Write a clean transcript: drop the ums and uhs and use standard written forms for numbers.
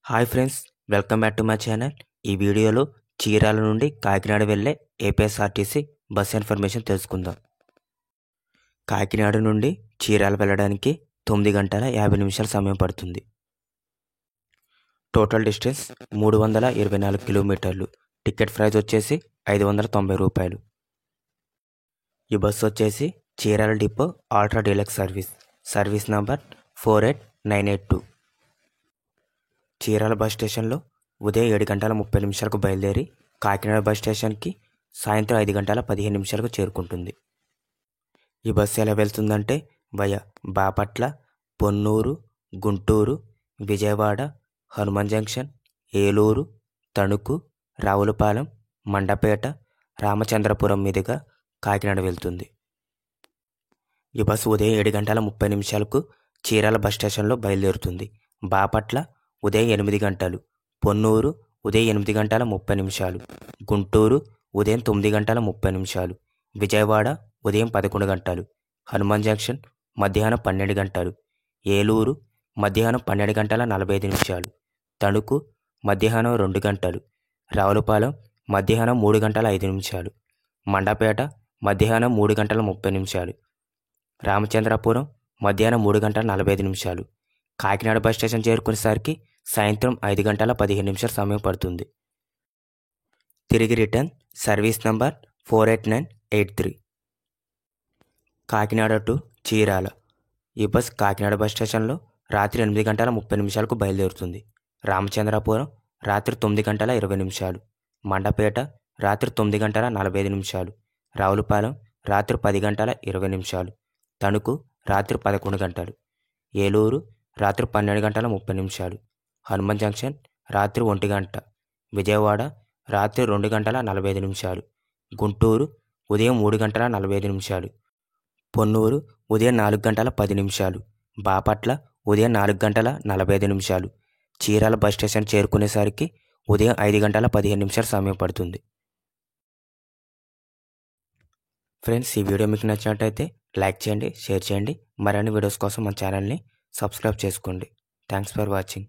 Hi friends, welcome back to my channel. ఈ వీడియోలో చీరాల నుండి కాకినాడ వెళ్ళే ఏపీఎస్ఆర్టీసీ బస్ ఇన్ఫర్మేషన్ తెలుసుకుందాం. కాకినాడ నుండి చీరాల వెళ్ళడానికి 9 గంటల 50 నిమిషాల సమయం పడుతుంది. టోటల్ డిస్టెన్స్ 324 కిలోమీటర్లు. టికెట్ ప్రైస్ వచ్చేసి 590 రూపాయలు. ఈ బస్సు వచ్చేసి Chirala depot ultra deluxe service number 48982. Chirala bus స్టేషన్లో ఉదయం 7 గంటల 30 నిమిషాలకు బయలుదేరి కాకినాడ బస్ స్టేషన్కి సాయంత్రం 5 గంటల 15 నిమిషాలకు చేరుకుంటుంది. ఈ బస్సు ఎలా వెళ్తుందంటే వయా బాపట్ల, పొన్నూరు, గుంటూరు, విజయవాడ, హనుమాన్ జంక్షన్, ఏలూరు, తణుకు, రావులపాలెం, మండపేట, రామచంద్రపురం మీదుగా కాకినాడ వెళ్తుంది. ఈ బస్సు ఉదయం 7 గంటల 30 నిమిషాలకు చీరాల బస్ స్టేషన్లో బయలుదేరుతుంది. బాపట్ల ఉదయం 8 గంటలు, పొన్నూరు ఉదయం 8 గంటల 30 నిమిషాలు, గుంటూరు ఉదయం 9 గంటల 30 నిమిషాలు, విజయవాడ ఉదయం 11 గంటలు, హనుమాన్ జంక్షన్ మధ్యాహ్నం 12 గంటలు, ఏలూరు మధ్యాహ్నం 12 గంటల 45 నిమిషాలు, తణుకు మధ్యాహ్నం 2 గంటలు, రావులపాలెం మధ్యాహ్నం 3 గంటల 5 నిమిషాలు, మండపేట మధ్యాహ్నం 3 గంటల 30 నిమిషాలు, రామచంద్రపురం మధ్యాహ్నం 3 గంటల 45 నిమిషాలు. కాకినాడ బస్ స్టేషన్ చేరుకునేసరికి సాయంత్రం 5 గంటల 15 నిమిషాల సమయం పడుతుంది. తిరిగి return service number 48983. Kakinada to Chirala. ఈ బస్ కాకినాడ బస్ స్టేషన్లో రాత్రి 8 గంటల 30 నిమిషాలకు బయలుదేరుతుంది. రామచంద్రపురం రాత్రి 9 గంటల 20 నిమిషాలు, మండపేట రాత్రి 9 గంటల 45 నిమిషాలు, రావులపాలెం రాత్రి 10 గంటల 20 నిమిషాలు, తణుకు రాత్రి 11 గంటలు, ఏలూరు రాత్రి 12 గంటల 30 నిమిషాలు, హనుమాన్ జంక్షన్ రాత్రి 1 గంట, విజయవాడ రాత్రి 2 గంటల 45 నిమిషాలు, గుంటూరు ఉదయం 3 గంటల 45 నిమిషాలు, పొన్నూరు ఉదయం 4 గంటల 10 నిమిషాలు, బాపట్ల ఉదయం 4 గంటల 45 నిమిషాలు. చీరాల బస్ స్టేషన్ చేరుకునేసరికి ఉదయం 5 గంటల 15 నిమిషాల సమయం పడుతుంది. ఫ్రెండ్స్, ఈ వీడియో మీకు నచ్చినట్టయితే లైక్ చేయండి, షేర్ చేయండి. మరిన్ని వీడియోస్ కోసం మన ఛానల్ని సబ్స్క్రైబ్ చేసుకోండి. Thanks for watching.